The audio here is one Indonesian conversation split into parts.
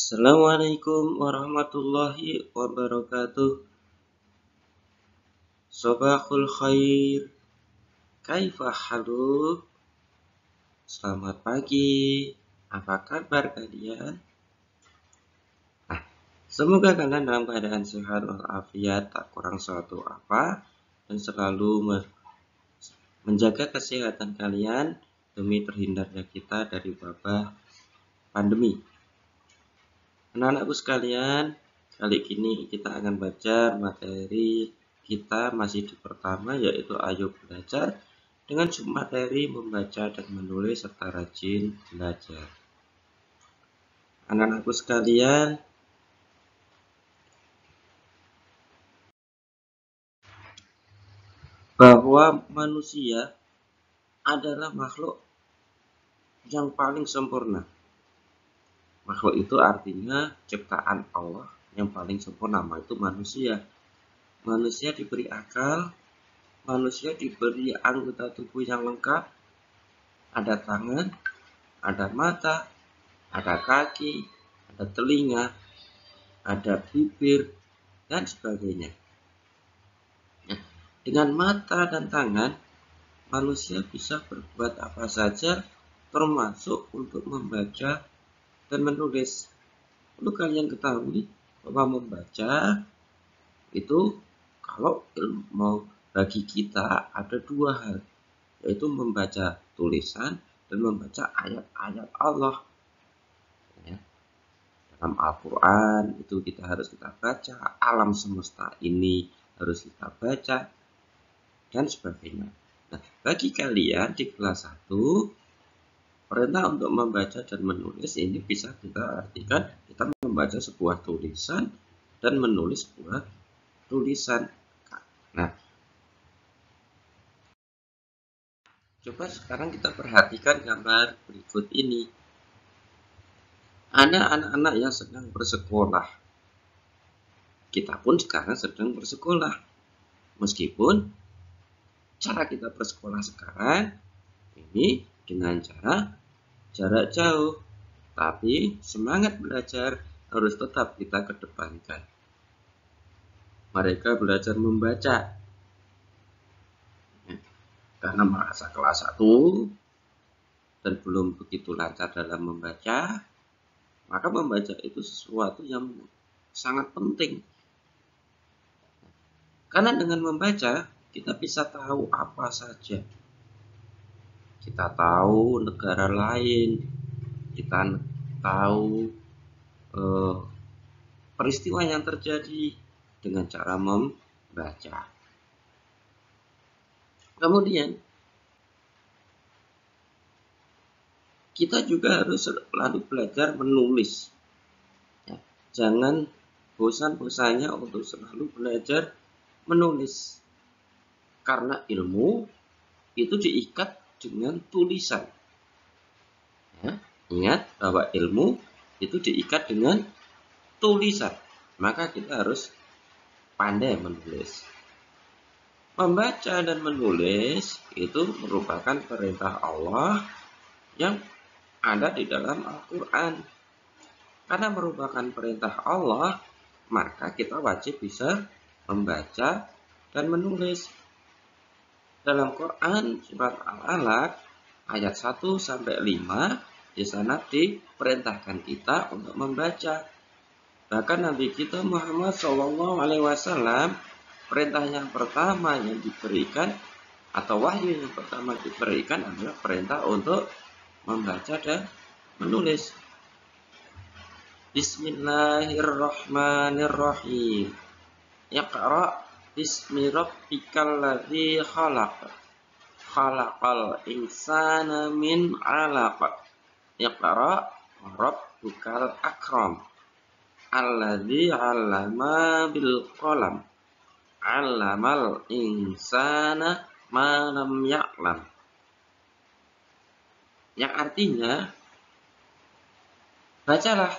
Assalamualaikum warahmatullahi wabarakatuh. Sobahul khair. Kaifa haluk? Selamat pagi. Apa kabar kalian? Semoga kalian dalam keadaan sehat walafiat, tak kurang suatu apa, dan selalu menjaga kesehatan kalian demi terhindarnya kita dari wabah pandemi. Anak-anakku sekalian, kali ini kita akan baca materi kita masih di pertama, yaitu Ayo Belajar dengan submateri membaca dan menulis serta rajin belajar. Anak-anakku sekalian, bahwa manusia adalah makhluk yang paling sempurna. Makhluk itu artinya ciptaan Allah yang paling sempurna, itu manusia. Manusia diberi akal, manusia diberi anggota tubuh yang lengkap, ada tangan, ada mata, ada kaki, ada telinga, ada bibir, dan sebagainya. Nah, dengan mata dan tangan, manusia bisa berbuat apa saja, termasuk untuk membaca dan menulis. Perlu kalian ketahui bahwa membaca itu kalau mau bagi kita ada dua hal, yaitu membaca tulisan dan membaca ayat-ayat Allah. Dalam Al-Quran itu kita harus baca, alam semesta ini harus kita baca, dan sebagainya. Nah, bagi kalian di kelas 1, perintah untuk membaca dan menulis ini bisa kita artikan kita membaca sebuah tulisan dan menulis sebuah tulisan. Nah, coba sekarang kita perhatikan gambar berikut ini. Ada anak-anak yang sedang bersekolah. Kita pun sekarang sedang bersekolah. Meskipun cara kita bersekolah sekarang ini dengan cara jarak jauh, tapi semangat belajar harus tetap kita kedepankan. Mereka belajar membaca karena merasa kelas 1 dan belum begitu lancar dalam membaca, maka membaca itu sesuatu yang sangat penting. Karena dengan membaca kita bisa tahu apa saja. Kita tahu negara lain, kita tahu peristiwa yang terjadi dengan cara membaca. Kemudian kita juga harus selalu belajar menulis. Jangan bosan-bosannya untuk selalu belajar menulis. Karena ilmu itu diikat dengan tulisan. Ingat bahwa ilmu itu diikat dengan tulisan. Maka kita harus pandai menulis. Membaca dan menulis itu merupakan perintah Allah yang ada di dalam Al-Quran. Karena merupakan perintah Allah, maka kita wajib bisa membaca dan menulis. Dalam Quran surat Al-Alaq ayat 1-5, di sana diperintahkan kita untuk membaca. Bahkan Nabi kita Muhammad SAW, perintah yang pertama yang diberikan atau wahyu yang pertama diberikan adalah perintah untuk membaca dan menulis. Bismillahirrahmanirrahim. Iqra bismi rabbikal ladzi khalaq. Khalaqal insana min 'alaq. Iqra rabbukal akram. Alladzi 'allama bil qalam. 'Allamal insana ma lam ya'lam. Yang artinya, bacalah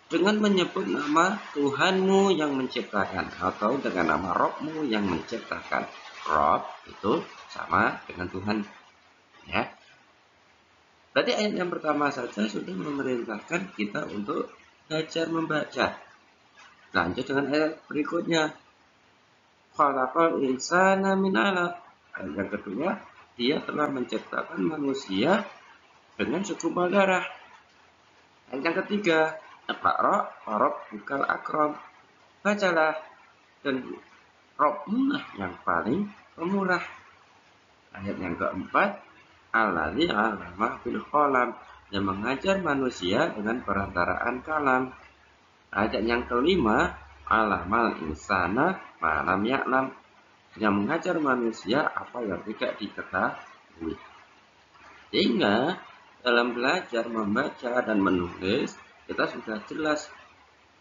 dengan menyebut nama Tuhanmu yang menciptakan, atau dengan nama Robmu yang menciptakan. Rob itu sama dengan Tuhan, ya. Berarti ayat yang pertama saja sudah memerintahkan kita untuk belajar membaca. Lanjut dengan ayat berikutnya. Khalaqal insana min 'alaq. Ayat yang kedua, dia telah menciptakan manusia dengan segumpal darah. Ayat yang ketiga, Iqra wa rabbukal akram. Bacalah dan Rabbmu yang paling pemurah. Ayat yang keempat, Alladzi 'allama bil qalam, yang mengajar manusia dengan perantaraan kalam. Ayat yang kelima, Alamal insana ma lam ya'lam, yang mengajar manusia apa yang tidak diketahui. Sehingga dalam belajar membaca dan menulis, kita sudah jelas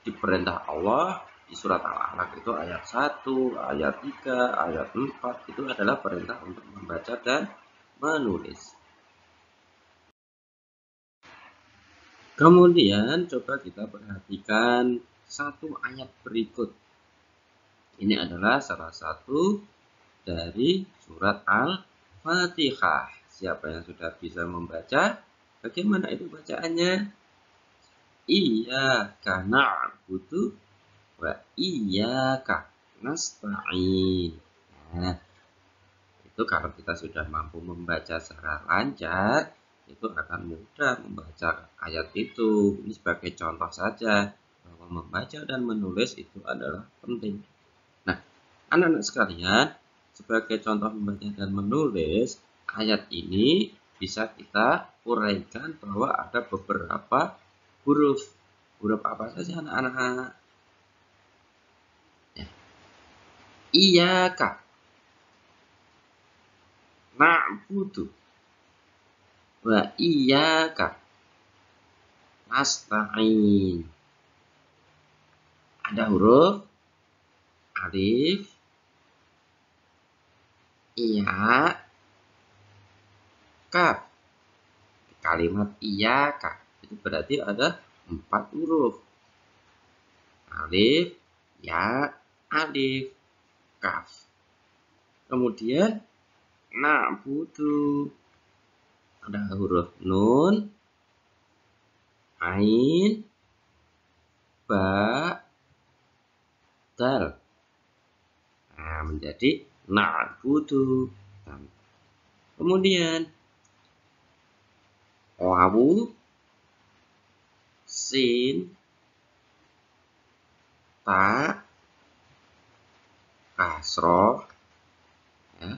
di perintah Allah di surat Al-Alaq itu ayat 1, ayat 3, ayat 4 itu adalah perintah untuk membaca dan menulis. Kemudian coba kita perhatikan satu ayat berikut. Ini adalah salah satu dari surat Al-Fatihah. Siapa yang sudah bisa membaca? Bagaimana itu bacaannya? Iyyaka na'budu wa iyyaka nasta'in. Nah, itu kalau kita sudah mampu membaca secara lancar, itu akan mudah membaca ayat itu. Ini sebagai contoh saja bahwa membaca dan menulis itu adalah penting. Nah, anak-anak sekalian, sebagai contoh membaca dan menulis, ayat ini bisa kita uraikan bahwa ada beberapa huruf. Huruf apa saja anak-anak? Ya. Iyyaka na'budu wa iyyaka nasta'in. Ada huruf alif, iya, kaf. Kalimat iyyaka itu berarti ada 4 huruf. Alif, ya, alif, kaf. Kemudian na'budu, ada huruf nun, ain, ba, dal. Nah, menjadi na'budu. Kemudian wawu, sin, ta, kasroh, ya.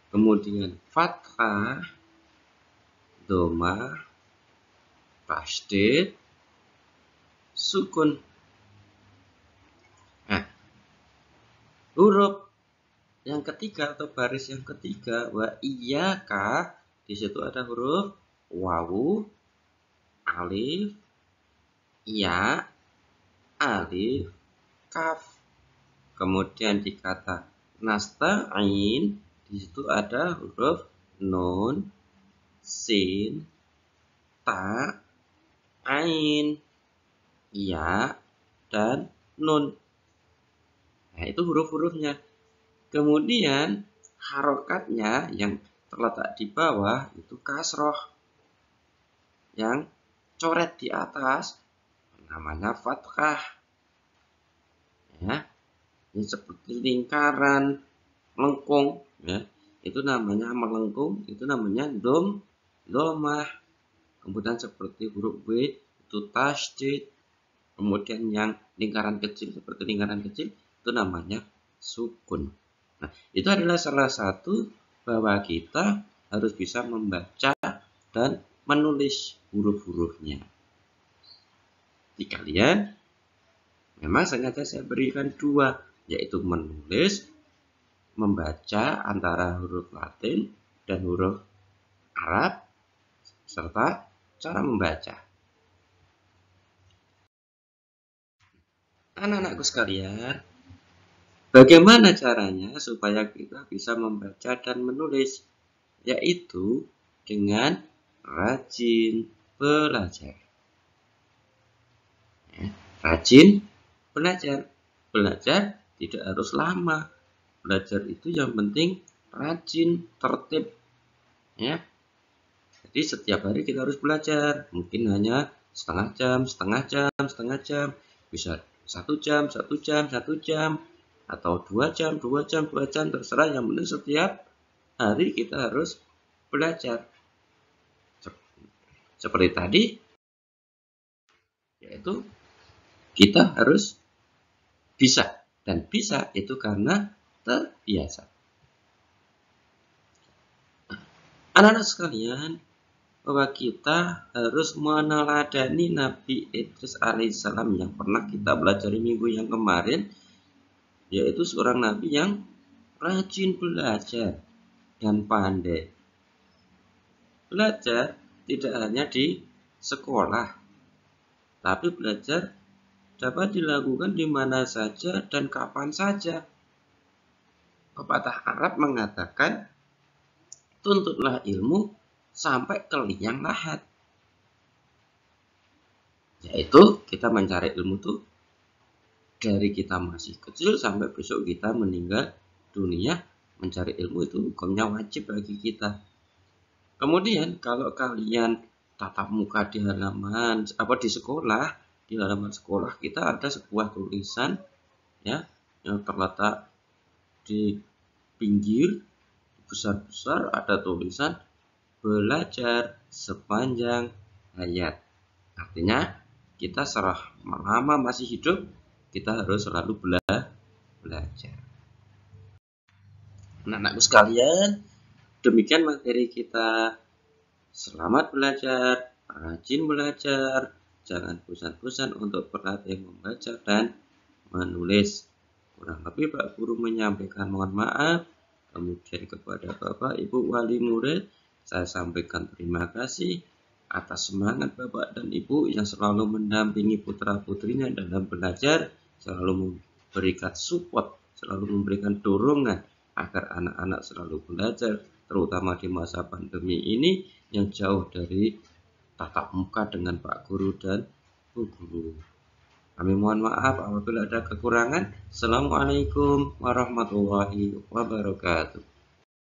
Kemudian fathah, doma, tasydid, sukun. Nah, huruf yang ketiga atau baris yang ketiga, wa iyyaka, di situ ada huruf wawu, alif, ya, alif, kaf. Kemudian di kata nasta'in, di situ ada huruf nun, sin, ta, ain, ya, dan nun. Nah, itu huruf-hurufnya. Kemudian harokatnya yang terletak di bawah itu kasroh. Yang coret di atas namanya fathah. Ya, ini seperti lingkaran, melengkung, ya. Itu namanya melengkung, itu namanya domah. Kemudian seperti huruf W itu tasydid. Kemudian yang lingkaran kecil seperti lingkaran kecil itu namanya sukun. Nah, itu adalah salah satu bahwa kita harus bisa membaca dan menulis huruf-hurufnya. Di kalian memang sengaja saya berikan 2, yaitu menulis, membaca antara huruf Latin dan huruf Arab, serta cara membaca. Anak-anakku sekalian, bagaimana caranya supaya kita bisa membaca dan menulis? Yaitu dengan rajin belajar. Rajin belajar. Belajar tidak harus lama. Belajar itu yang penting rajin, tertib. Ya. Jadi setiap hari kita harus belajar. Mungkin hanya setengah jam, bisa 1 jam, atau 2 jam, terserah. Yang penting setiap hari kita harus belajar. Seperti tadi, yaitu kita harus bisa. Dan bisa itu karena terbiasa. Anak-anak sekalian, bahwa kita harus meneladani Nabi Idris alaihissalam yang pernah kita pelajari minggu yang kemarin, yaitu seorang nabi yang rajin belajar dan pandai. Belajar tidak hanya di sekolah, tapi belajar dapat dilakukan di mana saja dan kapan saja. Pepatah Arab mengatakan, tuntutlah ilmu sampai ke liang lahat. Yaitu kita mencari ilmu itu dari kita masih kecil sampai besok kita meninggal dunia. Mencari ilmu itu hukumnya wajib bagi kita. Kemudian kalau kalian tatap muka di halaman di sekolah, di halaman sekolah kita ada sebuah tulisan ya yang terletak di pinggir besar-besar, ada tulisan belajar sepanjang hayat. Artinya kita selama masih hidup kita harus selalu belajar. Anak-anakku sekalian, demikian materi kita. Selamat belajar, rajin belajar, jangan bosan-bosan untuk berlatih membaca dan menulis. Kurang lebih Pak Guru menyampaikan mohon maaf. Kemudian kepada Bapak Ibu wali murid, saya sampaikan terima kasih atas semangat Bapak dan Ibu yang selalu mendampingi putra-putrinya dalam belajar, selalu memberikan support, selalu memberikan dorongan agar anak-anak selalu belajar, terutama di masa pandemi ini yang jauh dari tatap muka dengan Pak Guru dan Bu Guru. Kami mohon maaf apabila ada kekurangan. Assalamualaikum warahmatullahi wabarakatuh.